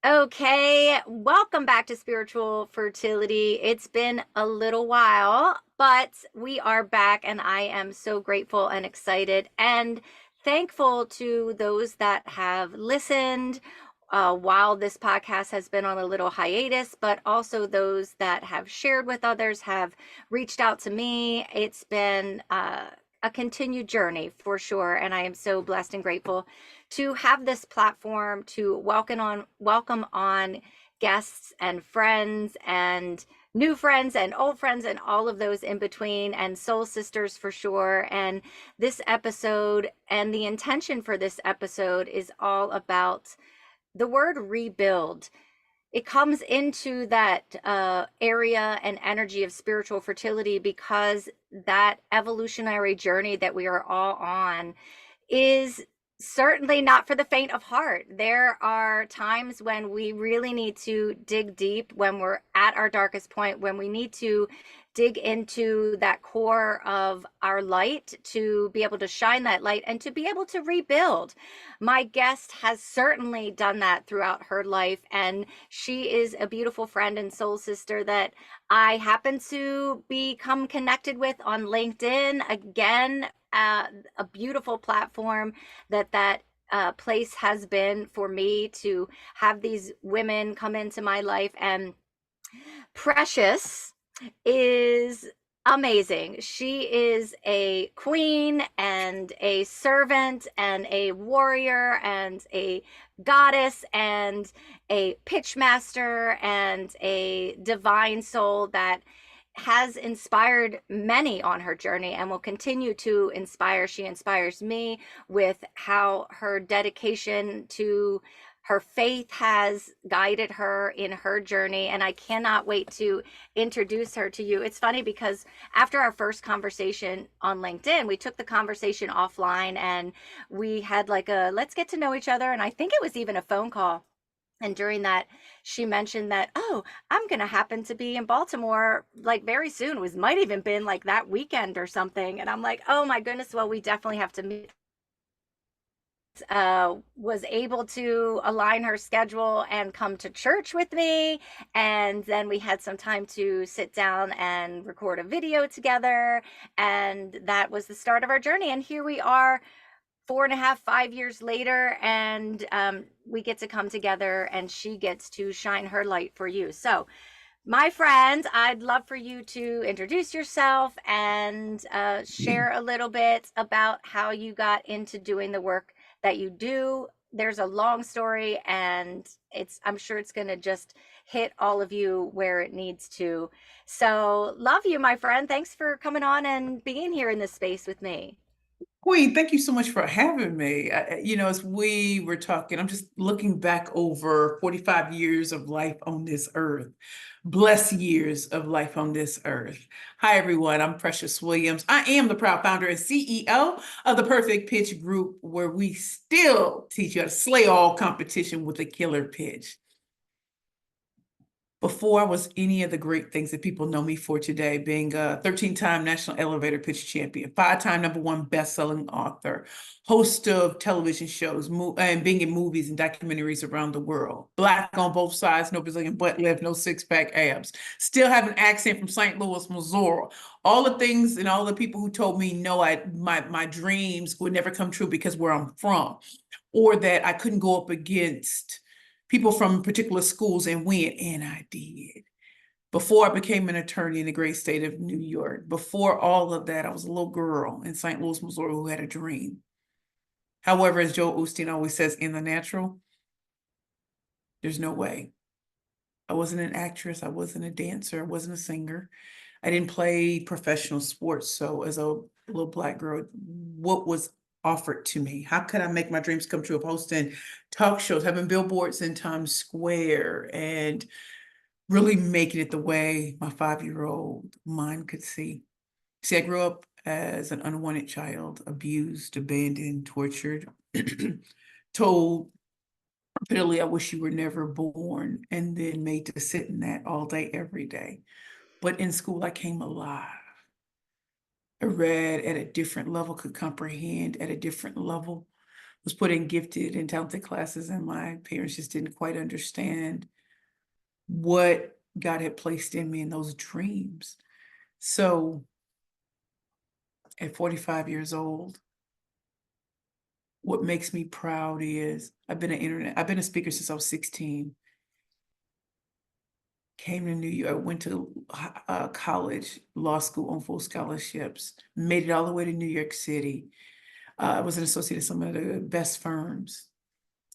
Okay, welcome back to Spiritual Fertility. It's been a little while, but we are back, and I am so grateful and excited and thankful to those that have listened while this podcast has been on a little hiatus, but also those that have shared with others, have reached out to me. It's been a continued journey for sure, and I am so blessed and grateful to have this platform to welcome on guests and friends and new friends and old friends and all of those in between, and soul sisters for sure. And this episode and the intention for this episode is all about the word rebuild. It comes into that area and energy of spiritual fertility because that evolutionary journey that we are all on is certainly not for the faint of heart. There are times when we really need to dig deep, when we're at our darkest point, when we need to dig into that core of our light to be able to shine that light and to be able to rebuild. My guest has certainly done that throughout her life, and she is a beautiful friend and soul sister that I happen to become connected with on LinkedIn. Again, a beautiful platform that place has been for me to have these women come into my life. And Precious is amazing. She is a queen and a servant and a warrior and a goddess and a pitch master and a divine soul that has inspired many on her journey and will continue to inspire. She inspires me with how her dedication to her faith has guided her in her journey, and I cannot wait to introduce her to you. It's funny because after our first conversation on LinkedIn, we took the conversation offline and we had like a let's get to know each other, and I think it was even a phone call. And during that, she mentioned that, oh, I'm going to happen to be in Baltimore like very soon. It was might even been like that weekend or something. And I'm like, oh my goodness, well, we definitely have to meet. Was able to align her schedule and come to church with me. And then we had some time to sit down and record a video together. And that was the start of our journey. And here we are 4.5, 5 years later, and we get to come together and she gets to shine her light for you. So, my friend, I'd love for you to introduce yourself and share a little bit about how you got into doing the work that you do. There's a long story, and I'm sure it's going to just hit all of you where it needs to. So, love you, my friend. Thanks for coming on and being here in this space with me. Queen, thank you so much for having me. As we were talking, I'm just looking back over 45 years of life on this earth, blessed years of life on this earth. Hi, everyone. I'm Precious Williams. I am the proud founder and CEO of the Perfect Pitch Group, where we still teach you how to slay all competition with a killer pitch. Before I was any of the great things that people know me for today, being a 13-time national elevator pitch champion, 5-time #1 best-selling author, host of television shows, and being in movies and documentaries around the world. Black on both sides, no Brazilian butt lift, no six-pack abs. Still have an accent from St. Louis, Missouri. All the things and all the people who told me no, my dreams would never come true because where I'm from, or that I couldn't go up against people from particular schools and win, and I did. Before I became an attorney in the great state of New York, before all of that, I was a little girl in St. Louis, Missouri, who had a dream. However, as Joel Osteen always says, in the natural, there's no way. I wasn't an actress. I wasn't a dancer. I wasn't a singer. I didn't play professional sports. So as a little Black girl, what was offered to me? How could I make my dreams come true of hosting talk shows, having billboards in Times Square, and really making it the way my 5-year-old mind could see? See, I grew up as an unwanted child, abused, abandoned, tortured, told repeatedly, I wish you were never born, and then made to sit in that all day, every day. But in school, I came alive. I read at a different level, could comprehend at a different level, was put in gifted and talented classes, and my parents just didn't quite understand what God had placed in me in those dreams. So at 45 years old, what makes me proud is I've been a speaker since I was 16. Came to New York, went to college, law school on full scholarships, made it all the way to New York City. I was an associate at some of the best firms,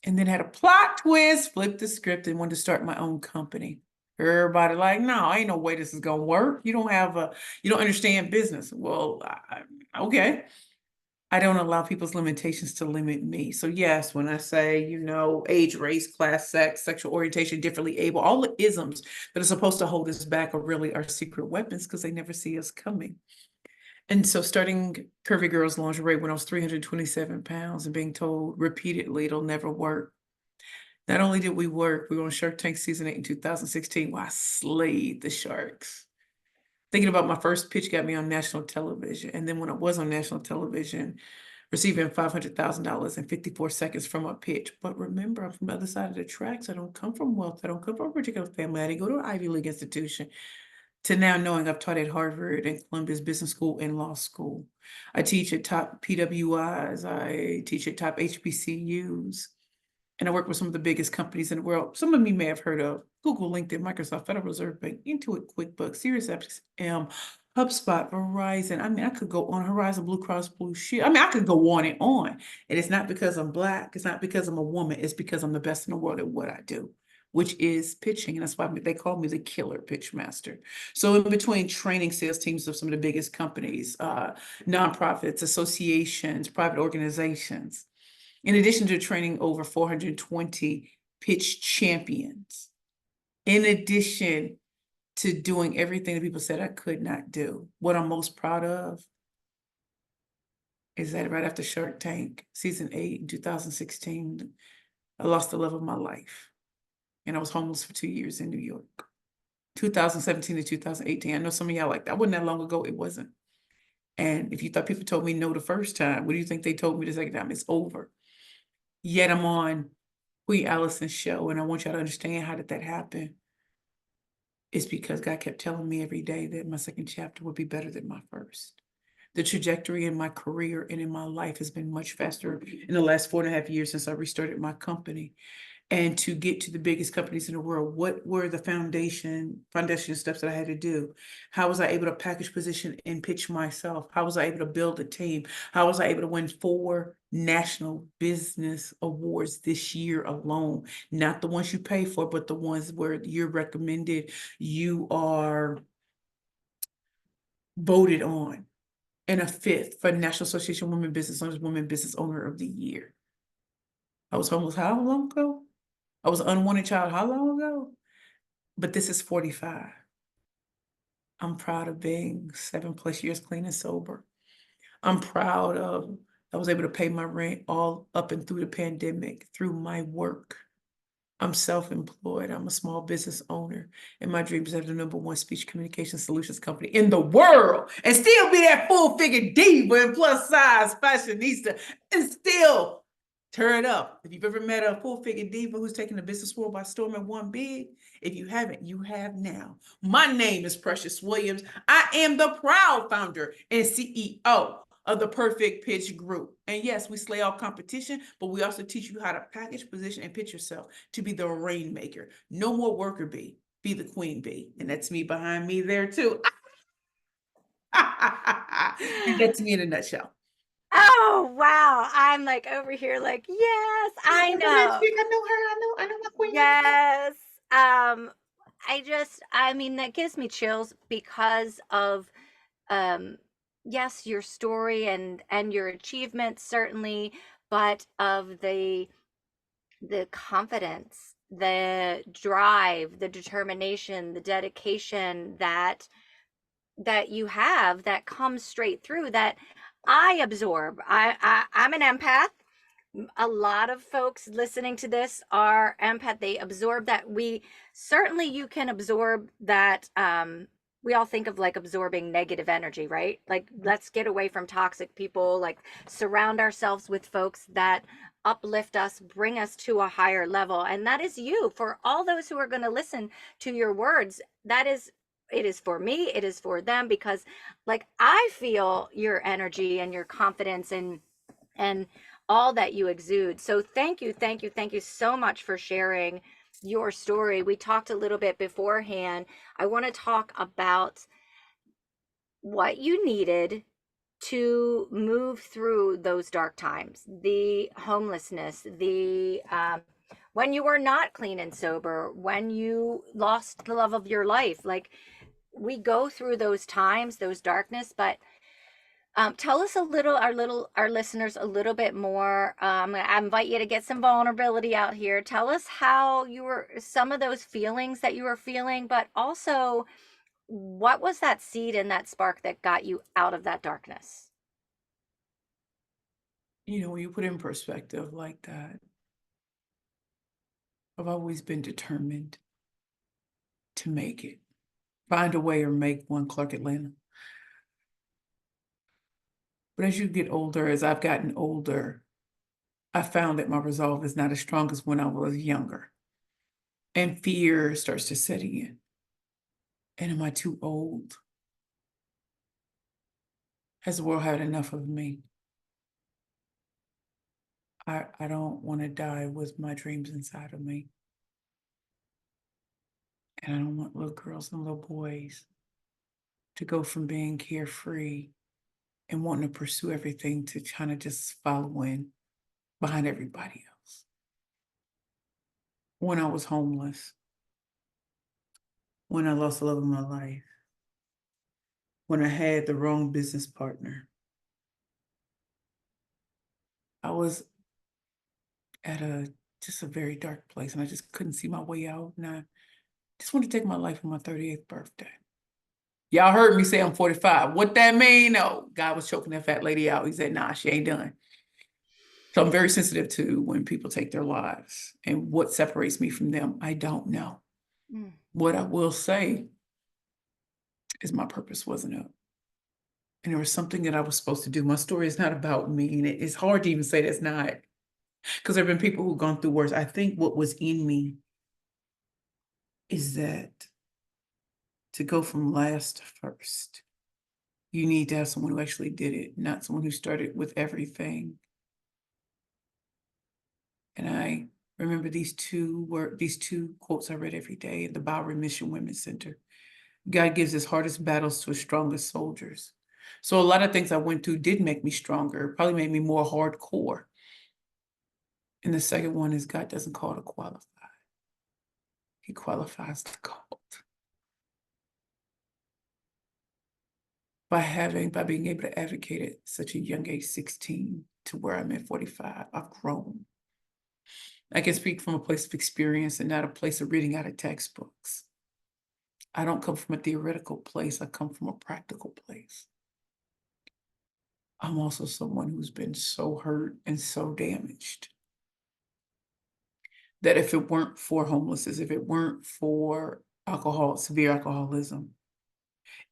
and then had a plot twist, flipped the script, and wanted to start my own company. Everybody like, no, ain't no way this is gonna work. You don't understand business. Well, okay. I don't allow people's limitations to limit me. So yes, when I say, age, race, class, sex, sexual orientation, differently able, all the isms that are supposed to hold us back are really our secret weapons because they never see us coming. And so starting Curvy Girls Lingerie when I was 327 pounds and being told repeatedly it'll never work. Not only did we work, we were on Shark Tank season 8 in 2016 where I slayed the sharks. Thinking about my first pitch got me on national television. And then when I was on national television, receiving $500,000 in 54 seconds from a pitch. But remember, I'm from the other side of the tracks. I don't come from wealth. I don't come from a particular family. I didn't go to an Ivy League institution. To now knowing I've taught at Harvard and Columbia Business School and law school. I teach at top PWIs. I teach at top HBCUs. And I work with some of the biggest companies in the world. Some of you may have heard of Google, LinkedIn, Microsoft, Federal Reserve Bank, Intuit, QuickBooks, SiriusXM, HubSpot, Verizon. I mean, I could go on Horizon, Blue Cross Blue Shield. I mean, I could go on and on. And it's not because I'm Black. It's not because I'm a woman. It's because I'm the best in the world at what I do, which is pitching. And that's why they call me the killer pitch master. So in between training sales teams of some of the biggest companies, nonprofits, associations, private organizations, in addition to training over 420 pitch champions, in addition to doing everything that people said I could not do, what I'm most proud of is that right after Shark Tank season 8 in 2016, I lost the love of my life. And I was homeless for 2 years in New York. 2017 to 2018. I know some of y'all like that wasn't that long ago. It wasn't. And if you thought people told me no the first time, what do you think they told me the second time? It's over. Yet I'm on Queen Alison's show, and I want y'all to understand how did that happen. It's because God kept telling me every day that my second chapter would be better than my first. The trajectory in my career and in my life has been much faster in the last 4.5 years since I restarted my company. And to get to the biggest companies in the world, what were the foundation steps that I had to do? How was I able to package, position, and pitch myself? How was I able to build a team? How was I able to win 4 national business awards this year alone? Not the ones you pay for, but the ones where you're recommended, you are voted on. And a 5th for National Association of Women Business Owners, Women Business Owner of the Year. I was homeless how long ago? I was an unwanted child how long ago? But this is 45. I'm proud of being 7+ years clean and sober. I'm proud of I was able to pay my rent all up and through the pandemic through my work. I'm self-employed. I'm a small business owner. And my dream is to have the #1 speech communication solutions company in the world and still be that full-figure diva and plus size fashionista and still turn up. If you've ever met a full-figure diva who's taking the business world by storm and won big, if you haven't, you have now. My name is Precious Williams. I am the proud founder and CEO of the Perfect Pitch Group. And yes, we slay all competition, but we also teach you how to package, position, and pitch yourself to be the rainmaker. No more worker bee, be the queen bee. And that's me behind me there too. And that's me in a nutshell. Oh, wow. I'm like over here, like, yes, I Go ahead, know. speak. I know her. I know my queen. Yes. Um, I mean, that gives me chills because of, um, yes, your story and your achievements certainly, but of the confidence, the drive, the determination, the dedication that you have that comes straight through that I absorb. I'm an empath. A lot of folks listening to this are empath. They absorb that. We certainly, you can absorb that. We all think of like absorbing negative energy, right? Like, let's get away from toxic people, like surround ourselves with folks that uplift us, bring us to a higher level. And that is you. For all those who are going to listen to your words, that is, it is for me, it is for them, because like I feel your energy and your confidence and all that you exude. So thank you, thank you, thank you so much for sharing your story. We talked a little bit beforehand. I want to talk about what you needed to move through those dark times, the homelessness, the when you were not clean and sober, when you lost the love of your life. Like, we go through those times, those darkness, but tell us a little, our listeners, a little bit more. I invite you to get some vulnerability out here. Tell us how you were, some of those feelings that you were feeling, but also what was that seed and that spark that got you out of that darkness? You know, when you put it in perspective like that, I've always been determined to make it, find a way or make one, Clark Atlanta. But as you get older, as I've gotten older, I found that my resolve is not as strong as when I was younger. And fear starts to set in. And am I too old? Has the world had enough of me? I don't want to die with my dreams inside of me. And I don't want little girls and little boys to go from being carefree and wanting to pursue everything to kind of just follow in behind everybody else. When I was homeless, when I lost the love of my life, when I had the wrong business partner, I was at just a very dark place and I just couldn't see my way out. And I just wanted to take my life on my 38th birthday. Y'all heard me say I'm 45. What that mean? No, God was choking that fat lady out. He said, nah, she ain't done. So I'm very sensitive to when people take their lives, and what separates me from them, I don't know. Mm. What I will say is my purpose wasn't up. And there was something that I was supposed to do. My story is not about me. And it's hard to even say that's not, because there have been people who've gone through worse. I think what was in me is that to go from last to first, you need to have someone who actually did it, not someone who started with everything. And I remember these two quotes I read every day at the Bowery Mission Women's Center. God gives his hardest battles to his strongest soldiers. So a lot of things I went through did make me stronger, probably made me more hardcore. And the second one is God doesn't call to qualify. He qualifies the called. By being able to advocate at such a young age, 16, to where I'm at 45, I've grown. I can speak from a place of experience and not a place of reading out of textbooks. I don't come from a theoretical place. I come from a practical place. I'm also someone who's been so hurt and so damaged that if it weren't for homelessness, if it weren't for severe alcoholism,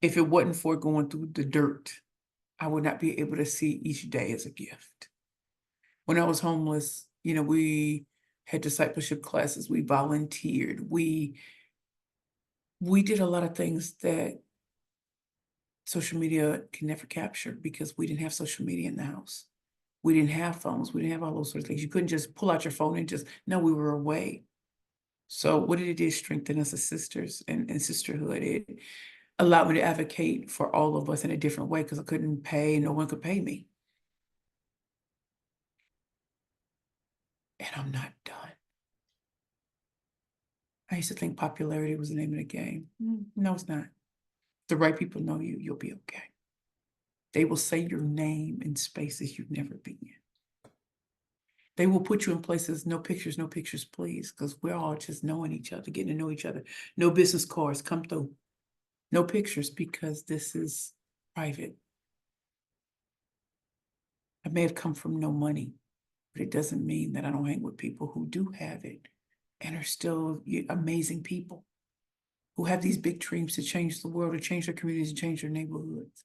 if it wasn't for going through the dirt, I would not be able to see each day as a gift. When I was homeless, you know, we had discipleship classes, we volunteered, we did a lot of things that social media can never capture, because we didn't have social media in the house. We didn't have phones. We didn't have all those sorts of things. You couldn't just pull out your phone and just, no, we were away. So what did it do? Strengthen us as sisters and sisterhood. It allowed me to advocate for all of us in a different way, because I couldn't pay, no one could pay me. And I'm not done. I used to think popularity was the name of the game. No, it's not. If the right people know you, you'll be okay. They will say your name in spaces you've never been in. They will put you in places, no pictures, please, because we're all just knowing each other, getting to know each other. No business cards, come through. No pictures, because this is private. I may have come from no money, but it doesn't mean that I don't hang with people who do have it and are still amazing people who have these big dreams to change the world, to change their communities, to change their neighborhoods.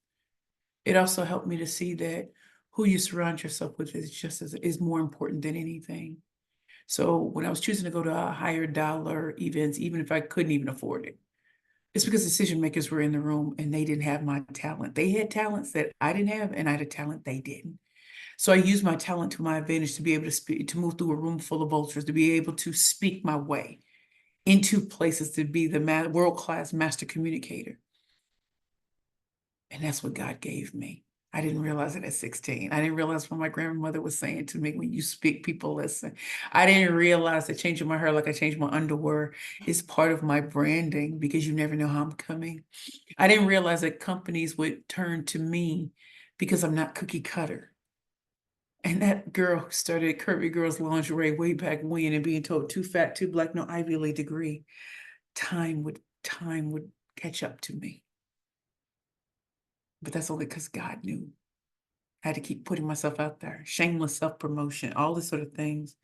It also helped me to see that who you surround yourself with is more important than anything. So when I was choosing to go to higher dollar events, even if I couldn't even afford it, it's because decision makers were in the room and they didn't have my talent. They had talents that I didn't have, and I had a talent they didn't. So I used my talent to my advantage to be able to speak, to move through a room full of vultures, to be able to speak my way into places, to be the world-class master communicator. And that's what God gave me. I didn't realize it at 16. I didn't realize what my grandmother was saying to me, when you speak, people listen. I didn't realize that changing my hair like I changed my underwear is part of my branding, because you never know how I'm coming. I didn't realize that companies would turn to me because I'm not cookie cutter. And that girl who started Curvy Girls Lingerie way back when, and being told too fat, too black, no Ivy League degree, time would catch up to me. But that's only because God knew. I had to keep putting myself out there, shameless self-promotion, all this sort of things.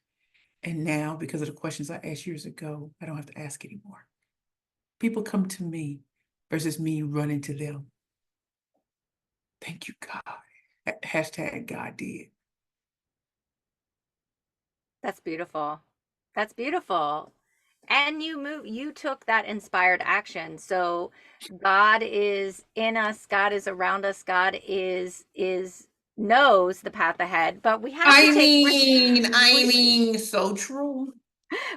And now, because of the questions I asked years ago, I don't have to ask anymore. People come to me versus me running to them. Thank you, God. Hashtag God did. That's beautiful. That's beautiful. And you took that inspired action. So God is in us, God is around us, God is knows the path ahead, but we have to take So true.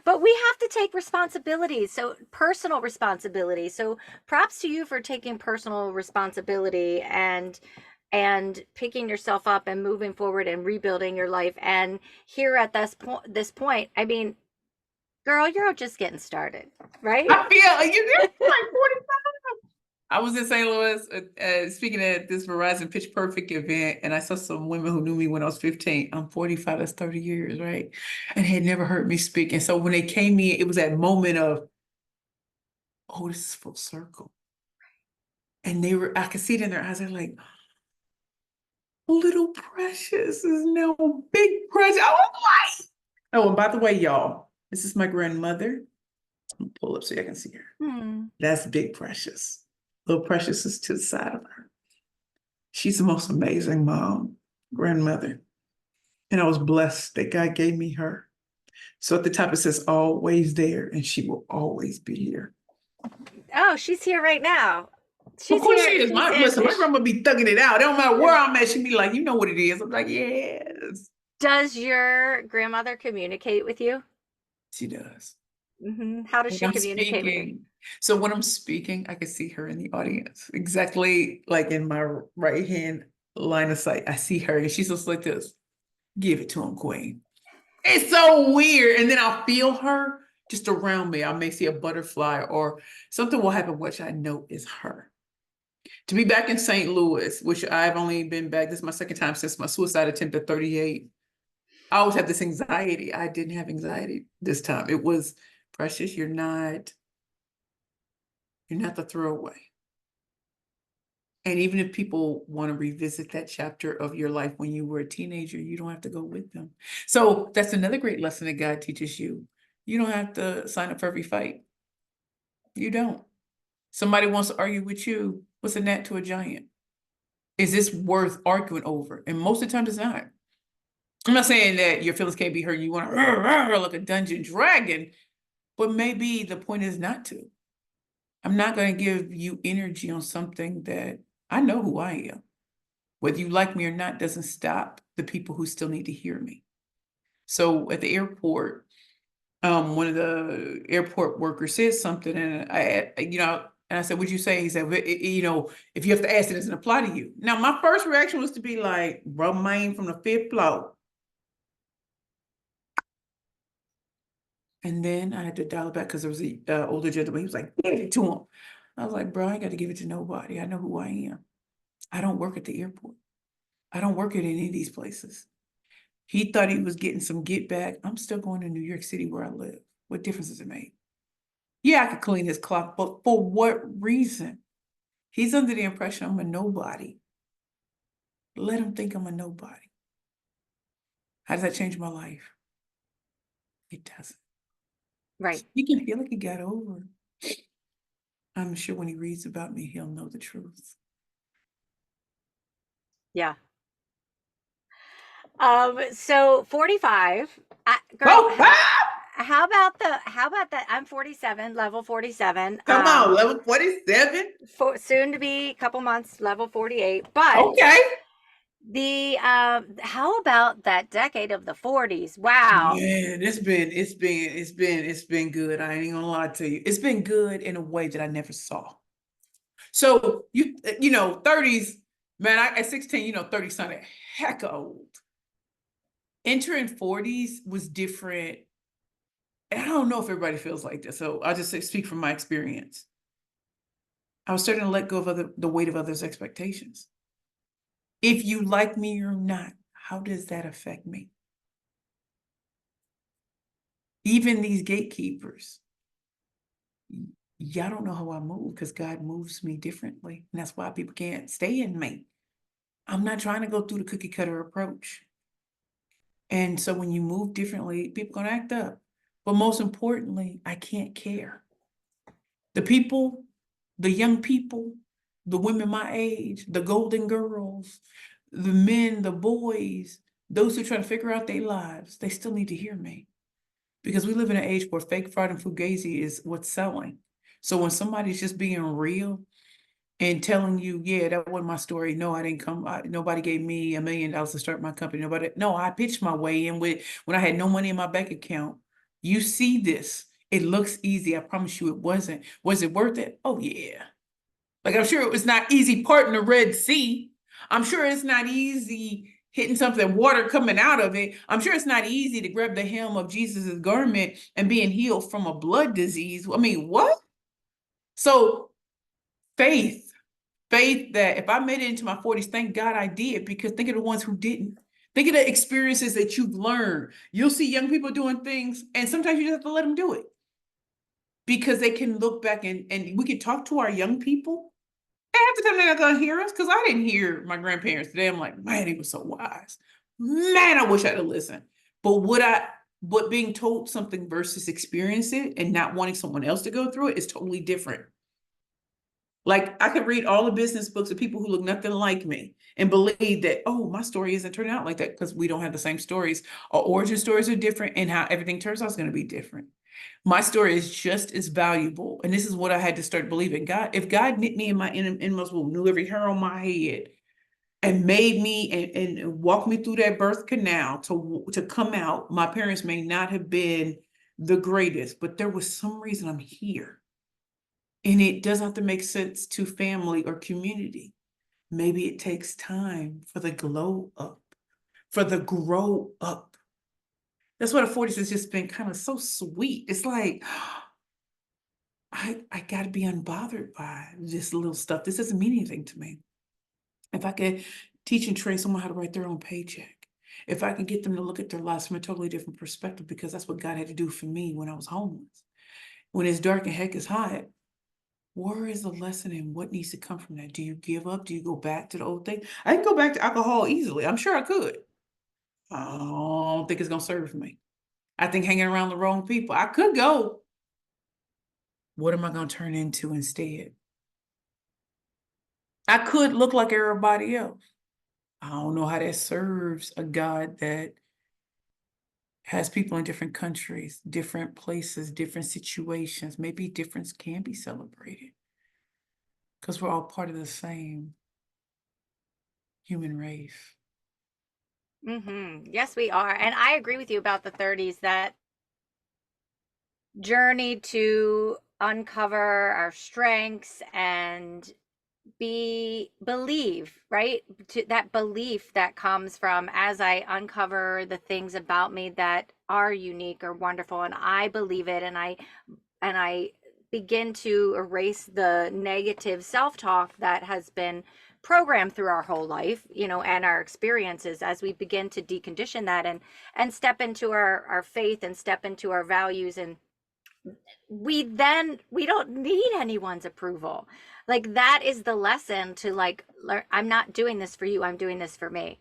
but we have to take responsibility. So personal responsibility. So props to you for taking personal responsibility and picking yourself up and moving forward and rebuilding your life. And here at this point, I mean, girl, you're just getting started, right? I feel like you're like 45. I was in St. Louis speaking at this Verizon Pitch Perfect event, and I saw some women who knew me when I was 15. I'm 45, that's 30 years, right? And had never heard me speak. And so when they came in, it was that moment of, oh, this is full circle. And I could see it in their eyes. They're like, little Precious is now big Precious. I was like, oh, and by the way, y'all, this is my grandmother. Let me pull up so you can see her. Hmm. That's Big Precious. Little Precious is to the side of her. She's the most amazing mom, grandmother. And I was blessed that God gave me her. So at the top it says always there, and she will always be here. Oh, she's here right now. Of She's course here. she is. She's Listen, my in. grandma be thugging it out. It don't matter where I'm at. She be like, you know what it is. I'm like, yes. Does your grandmother communicate with you? She does. How does When she I'm communicate with you? speaking, so when I'm speaking, I can see her in the audience, exactly like in my right hand line of sight. I see her, and she's just like this. Give it to him, Queen. It's so weird. And then I'll feel her just around me. I may see a butterfly or something will happen, which I know is her. To be back in St. Louis, which I've only been back, this is my second time since my suicide attempt at 38. I always have this anxiety. I didn't have anxiety this time. It was, Precious, you're not the throwaway. And even if people want to revisit that chapter of your life when you were a teenager, you don't have to go with them. So that's another great lesson that God teaches you. You don't have to sign up for every fight. You don't. Somebody wants to argue with you. What's a gnat to a giant? Is this worth arguing over? And most of the time, it's not. I'm not saying that your feelings can't be hurt. You want to like a dungeon dragon, but maybe the point is not to. I'm not going to give you energy on something that I know who I am. Whether you like me or not doesn't stop the people who still need to hear me. So at the airport, one of the airport workers said something, and I said, "What'd you say?" He said, if you have to ask, it doesn't apply to you. Now, my first reaction was to be like, "Romaine from the fifth floor," and then I had to dial it back because there was a older gentleman. He was like, "Give it to him." I was like, "Bro, I ain't got to give it to nobody. I know who I am. I don't work at the airport. I don't work at any of these places." He thought he was getting some get back. I'm still going to New York City where I live. What difference does it make? Yeah, I could clean his clock, but for what reason? He's under the impression I'm a nobody. Let him think I'm a nobody. How does that change my life? It doesn't. Right. He can feel like he got over. I'm sure when he reads about me, he'll know the truth. Yeah. So 45. Girl, Oh, ah! how about that? I'm 47, level 47. Come on, level 47. Soon to be a couple months, level 48. But Okay. the how about that decade of the 40s? Wow. Man, it's been good. I ain't even gonna lie to you. It's been good in a way that I never saw. So you know, 30s, man, at 16, 30 sounded heck old. Entering 40s was different. And I don't know if everybody feels like this. So I'll just speak from my experience. I was starting to let go of the weight of others' expectations. If you like me or not, how does that affect me? Even these gatekeepers, y'all don't know how I move because God moves me differently. And that's why people can't stay in me. I'm not trying to go through the cookie cutter approach. And so when you move differently, people gonna act up. But most importantly, I can't care. The people, the young people, the women my age, the golden girls, the men, the boys, those who try to figure out their lives, they still need to hear me. Because we live in an age where fake, fraud, and fugazi is what's selling. So when somebody's just being real and telling you, yeah, that wasn't my story. No, I didn't come. Nobody gave me $1 million to start my company. No, I pitched my way in with when I had no money in my bank account. You see this. It looks easy. I promise you it wasn't. Was it worth it? Oh, yeah. Like I'm sure it was not easy parting the Red Sea. I'm sure it's not easy hitting something, water coming out of it. I'm sure it's not easy to grab the hem of Jesus's garment and being healed from a blood disease. I mean, what? So faith, faith that if I made it into my 40s, thank God I did, because think of the ones who didn't. Think of the experiences that you've learned. You'll see young people doing things, and sometimes you just have to let them do it because they can look back and we can talk to our young people. And half the time they're not gonna hear us because I didn't hear my grandparents today. I'm like, man, he was so wise. Man, I wish I'd have listened. But being told something versus experience it and not wanting someone else to go through it is totally different. Like I could read all the business books of people who look nothing like me and believe that, oh, my story isn't turning out like that because we don't have the same stories. Our origin stories are different and how everything turns out is going to be different. My story is just as valuable. And this is what I had to start believing. God, if God knit me in my inmost womb, knew every hair on my head, and made me and walked me through that birth canal to come out, my parents may not have been the greatest, but there was some reason I'm here. And it doesn't have to make sense to family or community. Maybe it takes time for the glow up, for the grow up. That's why the 40s has just been kind of so sweet. It's like, I got to be unbothered by this little stuff. This doesn't mean anything to me. If I could teach and train someone how to write their own paycheck, if I can get them to look at their lives from a totally different perspective, because that's what God had to do for me when I was homeless. When it's dark and heck is hot, where is the lesson and what needs to come from that? Do you give up? Do you go back to the old thing? I can go back to alcohol easily. I'm sure I could. I don't think it's going to serve me. I think hanging around the wrong people, I could go. What am I going to turn into instead? I could look like everybody else. I don't know how that serves a God that has people in different countries, different places, different situations. Maybe difference can be celebrated because we're all part of the same human race. Yes, we are. And I agree with you about the 30s, that journey to uncover our strengths and believe, right? To that belief that comes from, as I uncover the things about me that are unique or wonderful, and I believe it, and I begin to erase the negative self-talk that has been programmed through our whole life, and our experiences, as we begin to decondition that and step into our faith and step into our values, and we don't need anyone's approval. Like, that is the lesson to, like, learn. I'm not doing this for you, I'm doing this for me.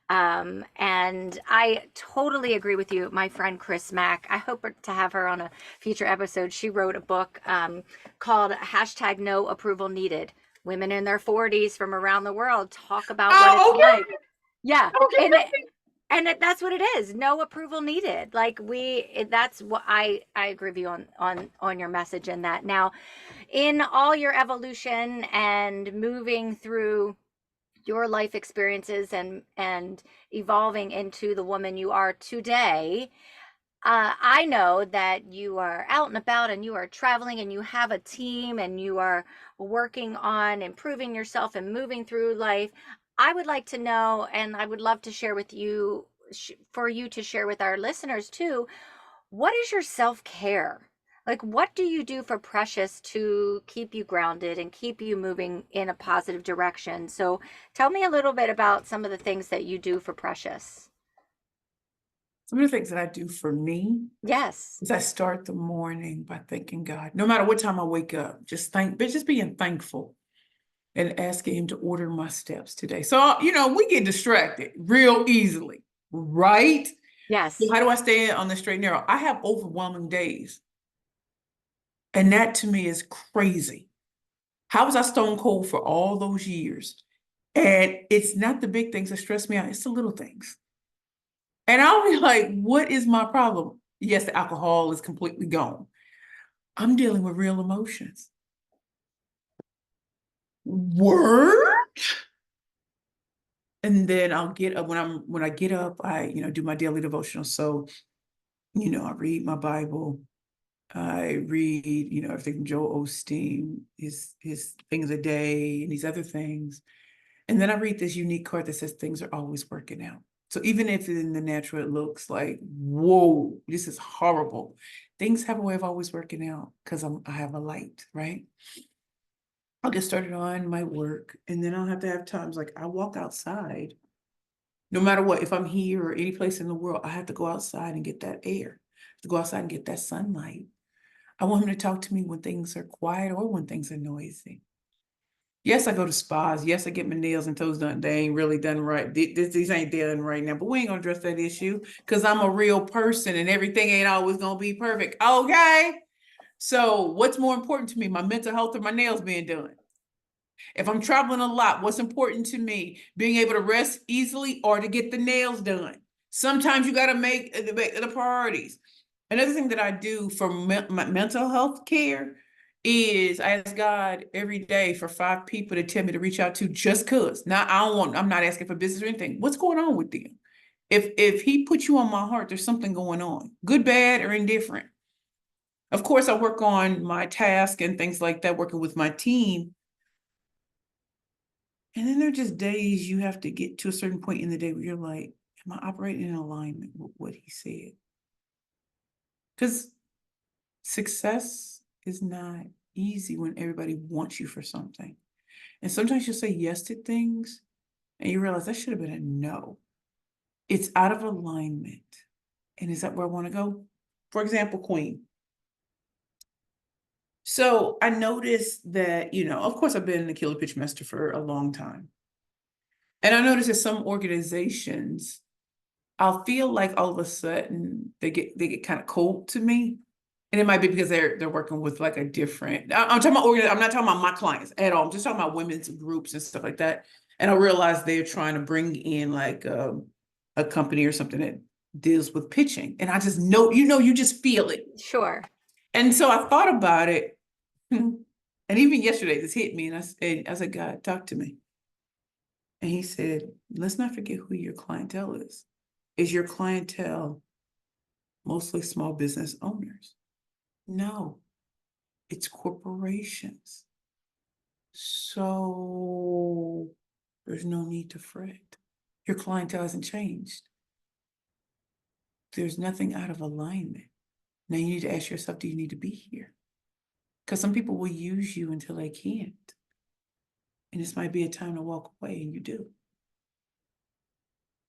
And I totally agree with you. My friend Chris Mack, I hope to have her on a future episode. She wrote a book called #No Approval Needed. Women in their 40s from around the world talk about what it's Oh, like. Yeah. okay. And Okay. And that's what it is. No approval needed. Like that's what I agree with you on your message in that. Now, in all your evolution and moving through your life experiences and evolving into the woman you are today, I know that you are out and about and you are traveling and you have a team and you are working on improving yourself and moving through life. I would like to know, and I would love to share with you, for you to share with our listeners too, what is your self care? Like, what do you do for Precious to keep you grounded and keep you moving in a positive direction? So, tell me a little bit about some of the things that you do for Precious. Some of the things that I do for me Yes. is I start the morning by thanking God. No matter what time I wake up, just being thankful and asking Him to order my steps today. So, we get distracted real easily, right? So Yes. how do I stay on the straight and narrow? I have overwhelming days. And that to me is crazy. How was I stone cold for all those years? And it's not the big things that stress me out, it's the little things. And I'll be like, what is my problem? Yes, the alcohol is completely gone. I'm dealing with real emotions. Word? And then I'll get up when I get up, I, do my daily devotional. So, I read my Bible. I read, everything from Joel Osteen, his things of the day and these other things. And then I read this unique card that says things are always working out. So even if in the natural it looks like, whoa, this is horrible, things have a way of always working out because I have a light, right? I'll get started on my work, and then I'll have to have times like I walk outside. No matter what, if I'm here or any place in the world, I have to go outside and get that air, to go outside and get that sunlight. I want him to talk to me when things are quiet or when things are noisy. Yes, I go to spas. Yes, I get my nails and toes done. They ain't really done right. These ain't done right now, but we ain't gonna address that issue because I'm a real person and everything ain't always gonna be perfect. Okay. So what's more important to me, my mental health or my nails being done? If I'm traveling a lot, what's important to me? Being able to rest easily or to get the nails done. Sometimes you got to make the priorities. Another thing that I do for my mental health care is I ask God every day for 5 people to tell me to reach out to just because. Now I'm not asking for business or anything. What's going on with them? If He puts you on my heart, there's something going on, good, bad, or indifferent. Of course, I work on my task and things like that, working with my team. And then there are just days you have to get to a certain point in the day where you're like, am I operating in alignment with what He said? Because success is not easy when everybody wants you for something. And sometimes you'll say yes to things and you realize that should have been a no. It's out of alignment. And is that where I want to go? For example, Queen. So I noticed that, of course, I've been a Killer Pitch Master for a long time. And I noticed that some organizations, I'll feel like all of a sudden they get kind of cold to me. And it might be because they're working with like a different, I'm talking about I'm not talking about my clients at all. I'm just talking about women's groups and stuff like that. And I realized they're trying to bring in like a company or something that deals with pitching. And I just know, you just feel it. Sure. And so I thought about it. And even yesterday, this hit me. And I said, God, talk to me. And He said, let's not forget who your clientele is. Is your clientele mostly small business owners? No, it's corporations. So there's no need to fret. Your clientele hasn't changed. There's nothing out of alignment. Now you need to ask yourself, do you need to be here? Because some people will use you until they can't. And this might be a time to walk away, and you do.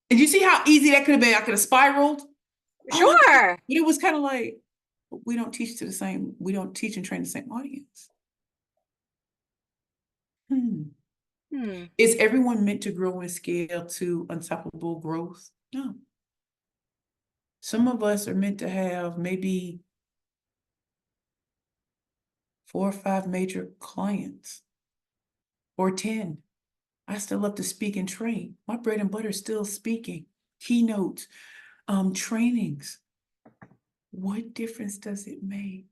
And you see how easy that could have been? I could have spiraled. Oh, Sure. but it was kind of like, we don't teach and train the same audience. Is everyone meant to grow and scale to unstoppable growth? No. Some of us are meant to have maybe 4 or 5 major clients or 10. I still love to speak and train. My bread and butter is still speaking. keynotes, trainings. What difference does it make?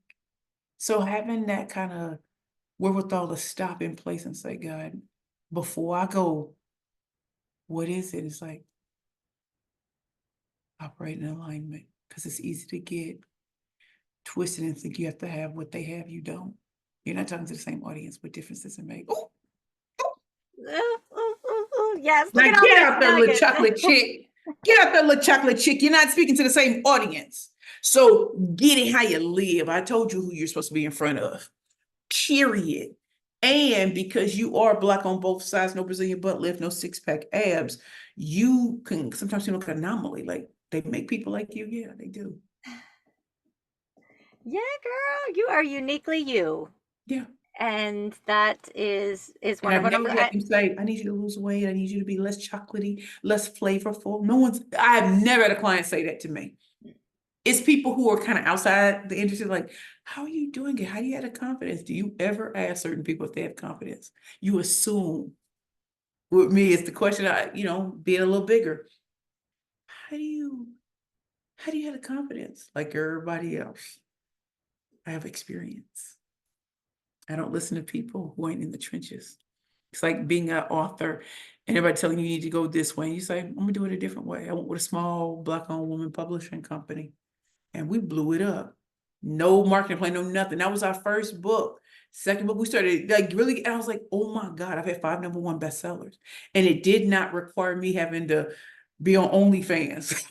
So having that kind of wherewithal to stop in place and say, God, before I go, what is it? It's like operate in alignment, because it's easy to get twisted and think you have to have what they have, you don't. You're not talking to the same audience. What difference does it make? Ooh, Ooh, ooh, ooh, ooh. Yes, look at like all get those out there, little nuggets. chocolate chick. Get out there, little chocolate chick. You're not speaking to the same audience. So get it how you live. I told you who you're supposed to be in front of. Period. And because you are Black on both sides, no Brazilian butt lift, no six-pack abs, you can sometimes seem like an anomaly. Like they make people like you. Yeah, they do. Yeah, girl, you are uniquely you. Yeah. And that is And I've wonderful. never had them say, I need you to lose weight. I need you to be less chocolatey, less flavorful. I've never had a client say that to me. It's people who are kind of outside the industry, like, how are you doing it? How do you have the confidence? Do you ever ask certain people if they have confidence? You assume. With me, it's the question being a little bigger. How do you have the confidence? Like everybody else, I have experience. I don't listen to people who ain't in the trenches. It's like being an author and everybody telling you need to go this way. And you say, I'm gonna do it a different way. I went with a small Black-owned woman publishing company and we blew it up. No marketing plan, no nothing. That was our first book. Second book, we started like really, and I was like, oh my God, I've had 5 #1 bestsellers. And it did not require me having to be on OnlyFans.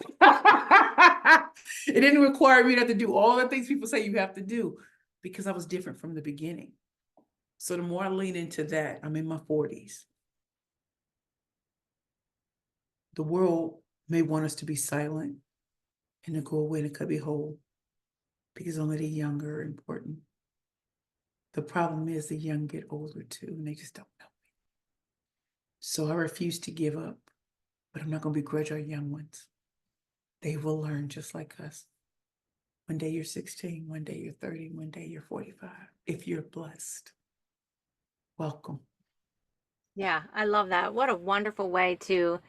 It didn't require me to have to do all the things people say you have to do because I was different from the beginning. So the more I lean into that, I'm in my 40s. The world may want us to be silent and to go away and cut be whole because only the younger are important. The problem is the young get older too, and they just don't know. So I refuse to give up, but I'm not going to begrudge our young ones. They will learn just like us. One day you're 16, one day you're 30, one day you're 45. If you're blessed, welcome. Yeah, I love that. What a wonderful way to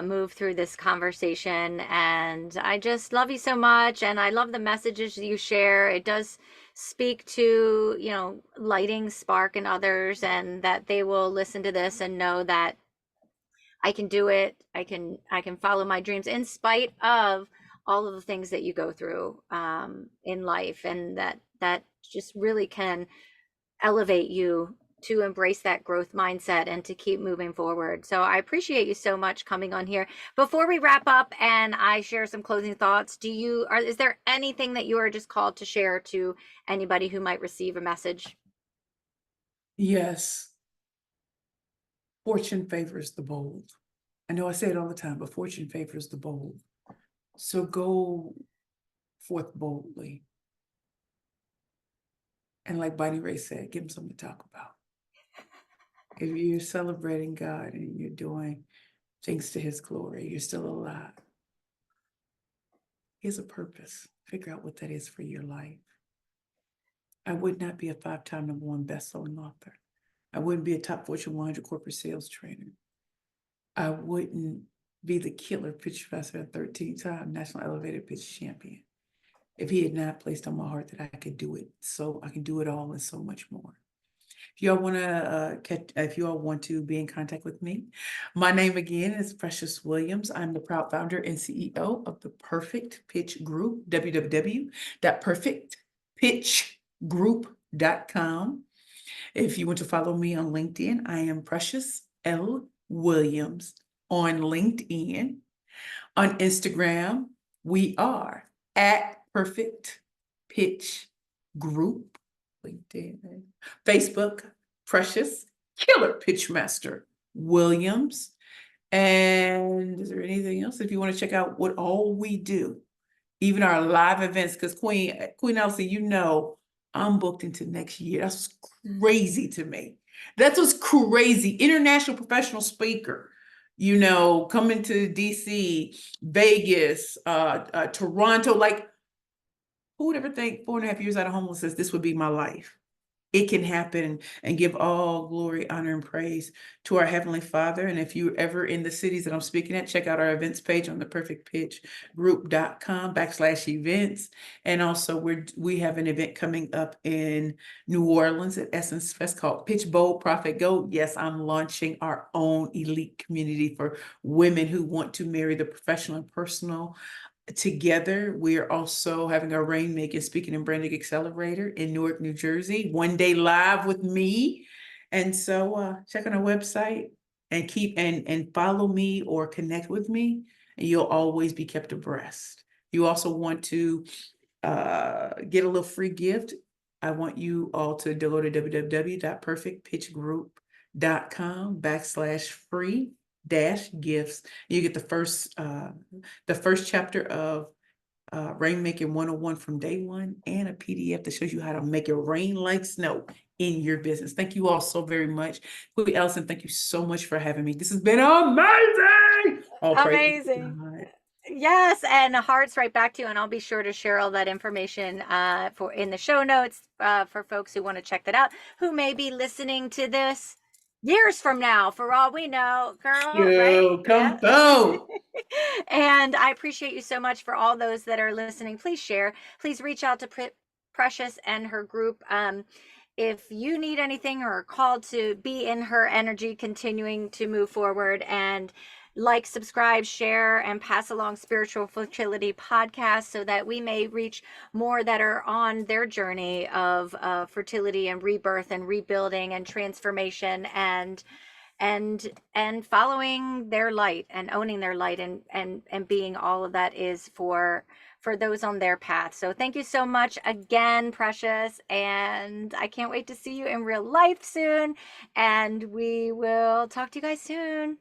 move through this conversation. And I just love you so much. And I love the messages you share. It does speak to, lighting spark in others, and that they will listen to this and know that I can do it. I can follow my dreams in spite of all of the things that you go through in life, and that just really can elevate you to embrace that growth mindset and to keep moving forward. So I appreciate you so much coming on here. Before we wrap up and I share some closing thoughts, is there anything that you are just called to share to anybody who might receive a message? Yes, fortune favors the bold. I know I say it all the time, but fortune favors the bold. So go forth boldly. And like Bonnie Ray said, give them something to talk about. If you're celebrating God and you're doing things to his glory, you're still alive. He has a purpose. Figure out what that is for your life. I would not be a 5-time #1 best-selling author. I wouldn't be a top Fortune 100 corporate sales trainer. I wouldn't be the killer pitch master and 13-time national elevator pitch champion if he had not placed on my heart that I could do it. So I can do it all and so much more. If y'all want to be in contact with me, my name again is Precious Williams. I'm the proud founder and CEO of the Perfect Pitch Group, www.perfectpitchgroup.com. If you want to follow me on LinkedIn, I am Precious L. Williams on LinkedIn. On Instagram, we are at Perfect Pitch Group. LinkedIn, Facebook, Precious Killer Pitchmaster Williams. And is there anything else? If you want to check out what all we do, even our live events, because Queen Alison, I'm booked into next year. That's crazy to me. That's what's crazy. International professional speaker, coming to DC, Vegas, Toronto. Like, who would ever think 4.5 years out of homelessness, this would be my life? it can happen, and give all glory, honor, and praise to our Heavenly Father. And if you're ever in the cities that I'm speaking at, check out our events page on the perfectpitchgroup.com/events. And also we have an event coming up in New Orleans at Essence Fest called Pitch Bold, Profit Go. Yes, I'm launching our own elite community for women who want to marry the professional and personal together. We're also having a Rainmaking Speaking and Branding Accelerator in Newark, New Jersey, one day live with me. And so check on our website and follow me or connect with me, and you'll always be kept abreast. You also want to get a little free gift. I want you all to go to www.perfectpitchgroup.com/free-gifts. You get the first chapter of Rainmaking 101 from day one, and a PDF that shows you how to make it rain like snow in your business. Thank you all so very much. Queen Alison, thank you so much for having me. This has been amazing. All praise to Amazing. God. Yes, and hearts right back to you, and I'll be sure to share all that information for in the show notes for folks who want to check that out, who may be listening to this years from now, for all we know, girl, right? Yo, Yeah. come through. And I appreciate you so much. For all those that are listening, please share. Please reach out to Precious and her group. If you need anything or are called to be in her energy, continuing to move forward, and like, subscribe, share, and pass along Spiritual Fertility Podcast so that we may reach more that are on their journey of fertility and rebirth and rebuilding and transformation, and following their light and owning their light, and being all of that is for those on their path. So thank you so much again, Precious, and I can't wait to see you in real life soon, and we will talk to you guys soon.